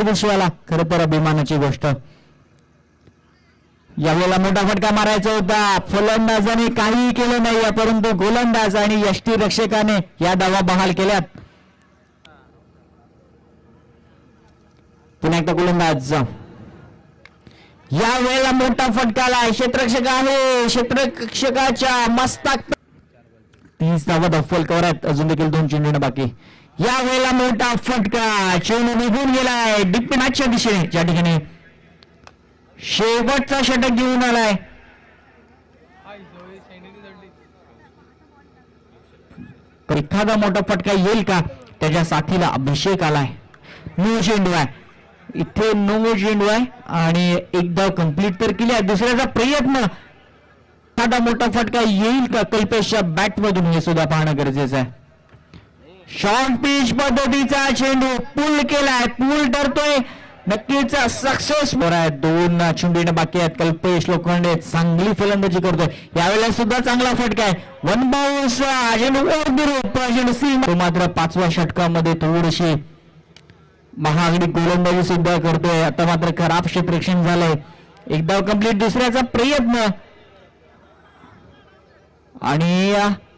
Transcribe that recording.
विश्वाला खरं तर अभिमानाची गोष्ट. यावेळेला मोठा फटका मारायचा होता, फलंदाजाने काहीही केलं नाही, परंतु गोलंदाज आणि यष्टीरक्षकाने या धावा बहाल केल्यात. पुन्हा एकदा गोलंदाज, या वेळेला मोठा फटकाला क्षेत्ररक्षक आहे, क्षेत्ररक्षकाच्या मस्तक 30 धावा दफल कव्हर आहेत, अजून देखील 2 चेंडू बाकी. या वेळेला मोठा फटका, चेंडू निघून गेलाय डिप मॅचच्या दिशेने, ज्या ठिकाणी शेवटचा षटक घेऊन आलाय. तर एखादा मोठा फटका येईल का, त्याच्या साथीला अभिषेक आलाय. 9 चेंडू आहे इथे, 9 चेंडू आहे आणि एक धाव कंप्लीट तर केली आहे. दुसऱ्याचा प्रयत्न, एखादा मोठा फटका येईल का कल्पेशच्या बॅट मधून, हे सुद्धा पाहणं गरजेचं आहे. शॉर्ट पिच पद्धतीचा चेंडू पूल केलाय, पूल ठरतोय नक्कीच सक्सेस आहे. 2 चेंडू बाकी आहेत. कल्पेश लोखंडे चांगली फलंदाजी करतोय, यावेळेला सुद्धा चांगला फटका आहे. 1 बाउन्स, चेंडू मात्र 5व्या षटकामध्ये थोडीशी महागडी गोलंदाजी सुद्धा करतोय. आता मात्र खराब क्षेत्ररक्षण झालंय. एक धाव कंप्लीट, दुसऱ्याचा प्रयत्न आणि